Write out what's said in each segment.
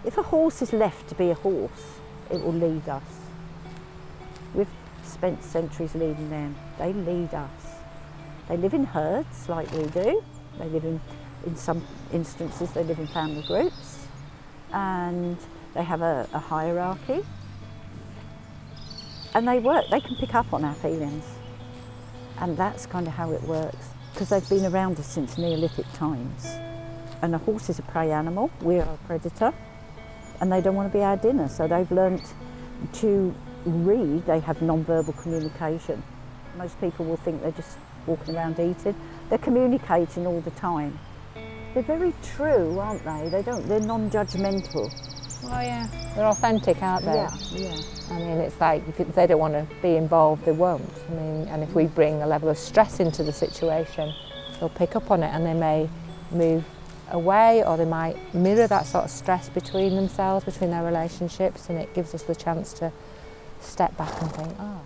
If a horse is left to be a horse, it will lead us. We've spent centuries leading them. They lead us. They live in herds like we do. They live in some instances, they live in family groups, and they have a hierarchy. And they can pick up on our feelings. And that's kind of how it works, because they've been around us since Neolithic times. And a horse is a prey animal, we're a predator, and they don't want to be our dinner, so they've learnt to read. They have non-verbal communication. Most people will think they're just walking around eating. They're communicating all the time. They're very true, aren't they? They're non-judgmental. Oh yeah, they're authentic, aren't they? Yeah. I mean, it's like if they don't want to be involved, they won't. I mean, and if we bring a level of stress into the situation, they'll pick up on it and they may move away, or they might mirror that sort of stress between themselves, between their relationships, and it gives us the chance to step back and think, oh.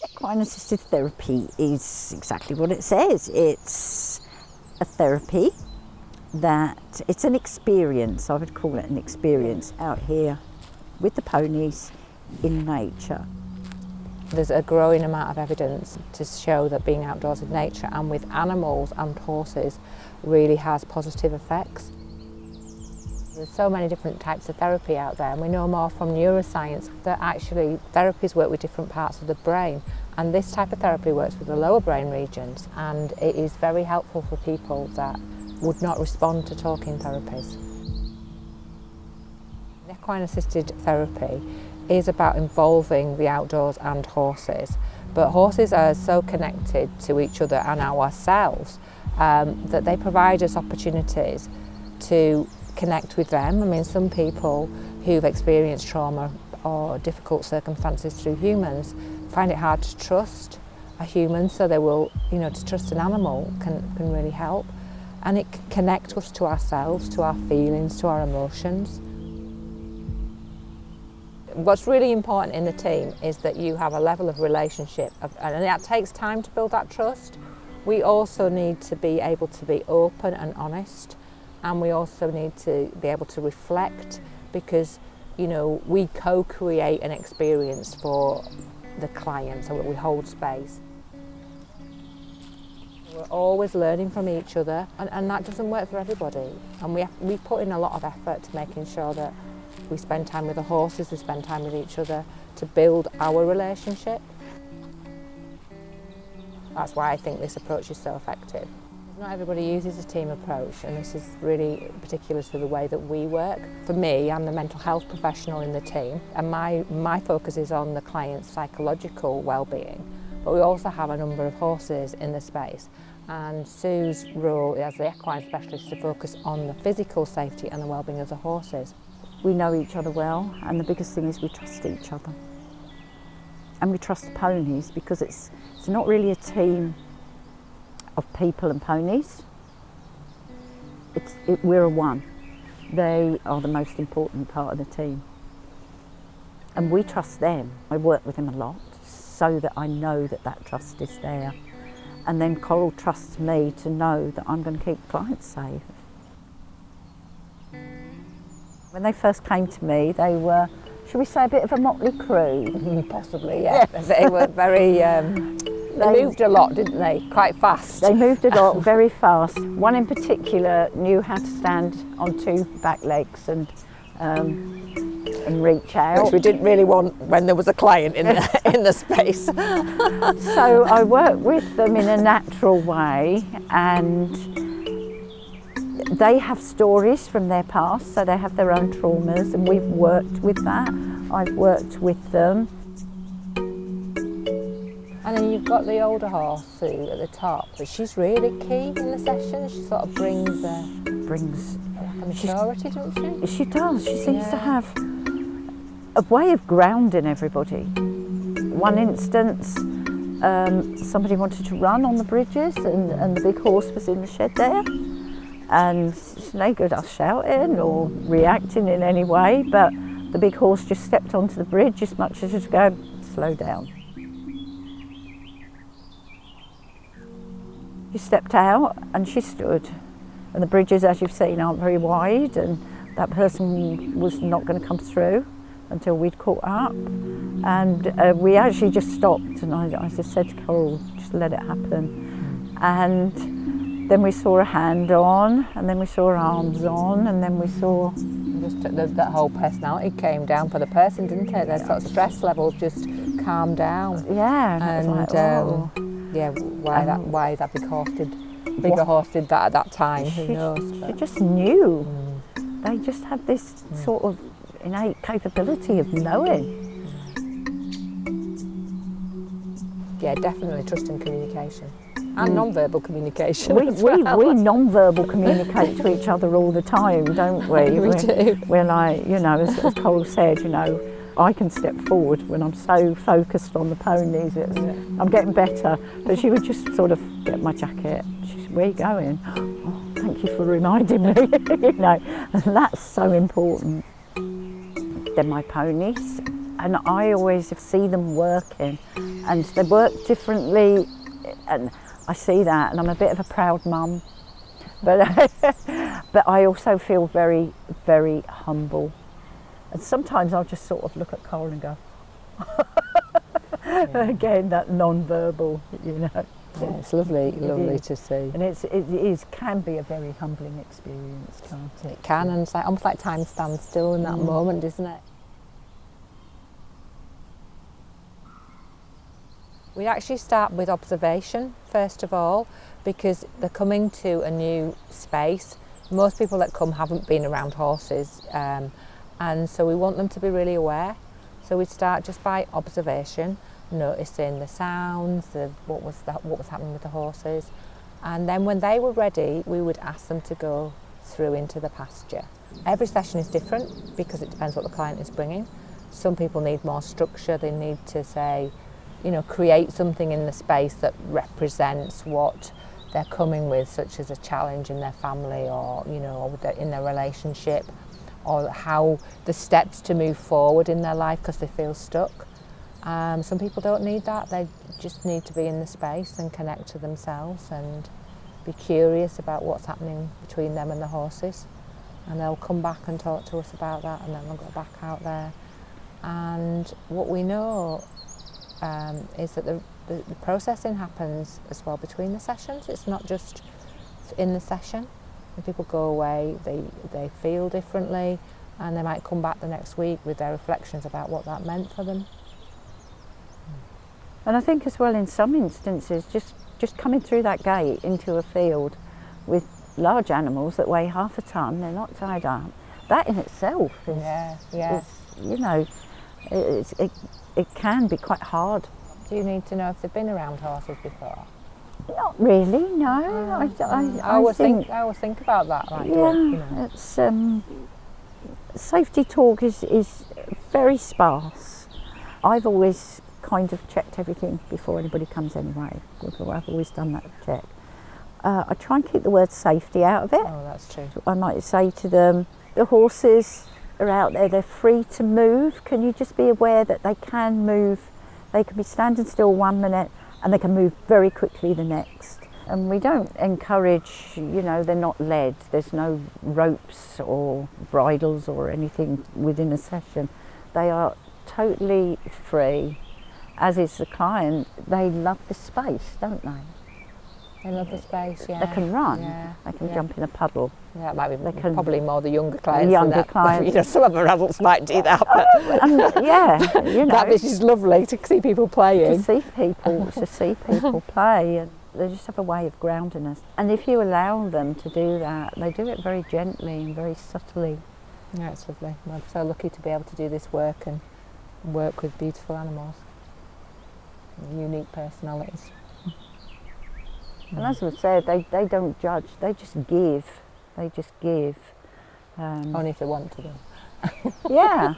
Equine assisted therapy is exactly what it says. It's a therapy it's an experience, I would call it an experience out here with the ponies in nature. There's a growing amount of evidence to show that being outdoors in nature and with animals and horses really has positive effects. There's so many different types of therapy out there, and we know more from neuroscience that actually therapies work with different parts of the brain, and this type of therapy works with the lower brain regions, and it is very helpful for people that would not respond to talking therapies. Equine assisted therapy is about involving the outdoors and horses, but horses are so connected to each other and ourselves that they provide us opportunities to connect with them. I mean, some people who've experienced trauma or difficult circumstances through humans find it hard to trust a human, so they will, to trust an animal can really help. And it can connect us to ourselves, to our feelings, to our emotions. What's really important in the team is that you have a level of relationship, and that takes time to build that trust. We also need to be able to be open and honest, and we also need to be able to reflect, because we co-create an experience for the client, so we hold space. We're always learning from each other, and that doesn't work for everybody. And we put in a lot of effort to making sure that we spend time with the horses, we spend time with each other to build our relationship. That's why I think this approach is so effective. Not everybody uses a team approach, and this is really particular to the way that we work. For me, I'm the mental health professional in the team, and my focus is on the client's psychological well-being. But we also have a number of horses in the space, and Sue's role as the equine specialist is to focus on the physical safety and the well-being of the horses. We know each other well, and the biggest thing is we trust each other. And we trust the ponies, because it's not really a team of people and ponies. We're a one. They are the most important part of the team. And we trust them. I work with them a lot, so that I know that trust is there. And then Coral trusts me to know that I'm going to keep clients safe. When they first came to me, they were, shall we say, a bit of a motley crew? Possibly, yeah. They were very, they moved a lot, didn't they? Quite fast. They moved a lot, very fast. One in particular knew how to stand on two back legs and reach out. Which we didn't really want when there was a client in the space. So I work with them in a natural way, and they have stories from their past, so they have their own traumas, and we've worked with that. I've worked with them. And then you've got the older horse, Sue, at the top, but she's really key in the session. She sort of brings like a maturity, doesn't she? She does. She seems to have a way of grounding everybody. One instance, somebody wanted to run on the bridges, and the big horse was in the shed there. And it's no good us shouting or reacting in any way, but the big horse just stepped onto the bridge as much as to go, slow down. She stepped out and she stood. And the bridges, as you've seen, aren't very wide, and that person was not going to come through until we'd caught up. And we actually just stopped, and I just said to Coral, just let it happen. And then we saw a hand on, and then we saw her arms on, and then we saw... Just that whole personality came down for the person, didn't it? Their sort of stress levels just calmed down. Yeah. And like, oh. yeah, why that bigger horse did that at that time, who knows? She just knew. They just had this sort of innate capability of knowing. Yeah, definitely trust and communication. And non-verbal communication. We non-verbal communicate to each other all the time, don't we? We do. We're like, you know, as Cole said, you know, I can step forward when I'm so focused on the ponies. I'm getting better, but she would just sort of get my jacket. She said, "Where are you going?" "Oh, thank you for reminding me." You know, and that's so important. They're my ponies, and I always see them working, and they work differently, and I see that, and I'm a bit of a proud mum, but I also feel very, very humble. And sometimes I'll just sort of look at Cole and go, again, that non-verbal, you know. Yeah, it's lovely to see. And it can be a very humbling experience, can't it? It can, and it's like, almost like time stands still in that moment, isn't it? We actually start with observation, first of all, because they're coming to a new space. Most people that come haven't been around horses, and so we want them to be really aware. So we start just by observation, noticing the sounds, what was happening with the horses, and then when they were ready, we would ask them to go through into the pasture. Every session is different because it depends what the client is bringing. Some people need more structure. They need to say, you know, create something in the space that represents what they're coming with, such as a challenge in their family, or, you know, or in their relationship, or how the steps to move forward in their life because they feel stuck. Some people don't need that. They just need to be in the space and connect to themselves and be curious about what's happening between them and the horses. And they'll come back and talk to us about that, and then they'll go back out there. And what we know is that the processing happens as well between the sessions. It's not just in the session. When people go away, they feel differently, and they might come back the next week with their reflections about what that meant for them. And I think as well, in some instances, just coming through that gate into a field with large animals that weigh half a tonne, they're not tied up, that in itself is, is you know, it can be quite hard. Do you need to know if they've been around horses before? Not really, no. I always think about that. Like, yeah, you know. It's safety talk is very sparse. I've always kind of checked everything before anybody comes anyway. I've always done that check. I try and keep the word safety out of it. Oh, that's true. I might say to them, the horses are out there, they're free to move. Can you just be aware that they can move? They can be standing still 1 minute and they can move very quickly the next. And we don't encourage, you know, they're not led. There's no ropes or bridles or anything within a session. They are totally free, as is the client. They love the space, don't they? They love the space, yeah. They can run, they can jump in a puddle. Yeah, it might be probably more the younger clients. Younger clients. You know, some of our adults might do that. But yeah, you know. That bit is lovely, to see people playing. To see people play, and they just have a way of grounding us. And if you allow them to do that, they do it very gently and very subtly. Yeah, it's lovely. I'm so lucky to be able to do this work and work with beautiful animals, unique personalities. And as we said, they don't judge, they just give. They just give. Only if they want to, though. Yeah.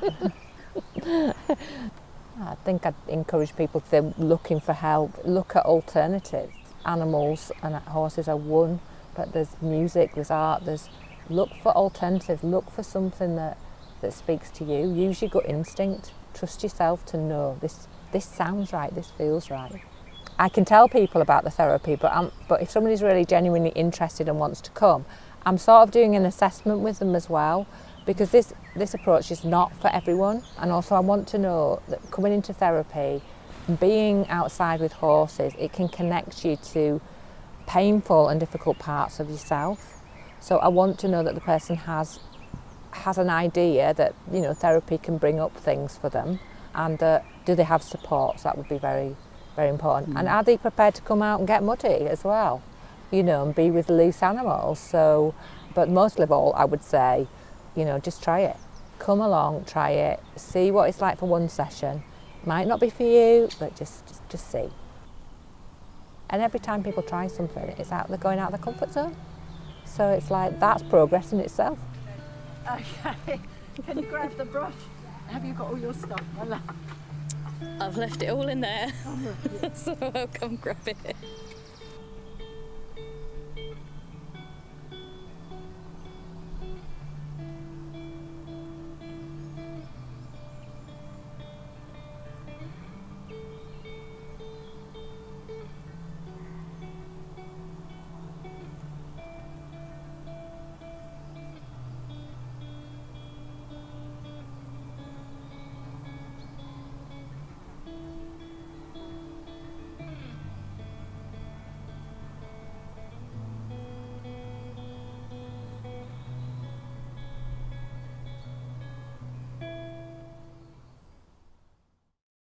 I think I'd encourage people, if they're looking for help, look at alternatives. Animals and horses are one, but there's music, there's art, look for alternatives, look for something that speaks to you. Use your gut instinct. Trust yourself to know this sounds right, this feels right. I can tell people about the therapy, but if somebody's really genuinely interested and wants to come, I'm sort of doing an assessment with them as well, because this approach is not for everyone. And also I want to know that coming into therapy, being outside with horses, it can connect you to painful and difficult parts of yourself. So I want to know that the person has an idea that, you know, therapy can bring up things for them, and that do they have support. So that would be very, very important. And are they prepared to come out and get muddy as well, you know, and be with loose animals? So, but mostly of all, I would say, you know, just try it. Come along, try it, see what it's like for one session. Might not be for you, but just see. And every time people try something, it's they're going out of their comfort zone. So it's like, that's progress in itself. Okay, can you grab the brush? Have you got all your stuff? I've left it all in there, so I'll come grab it.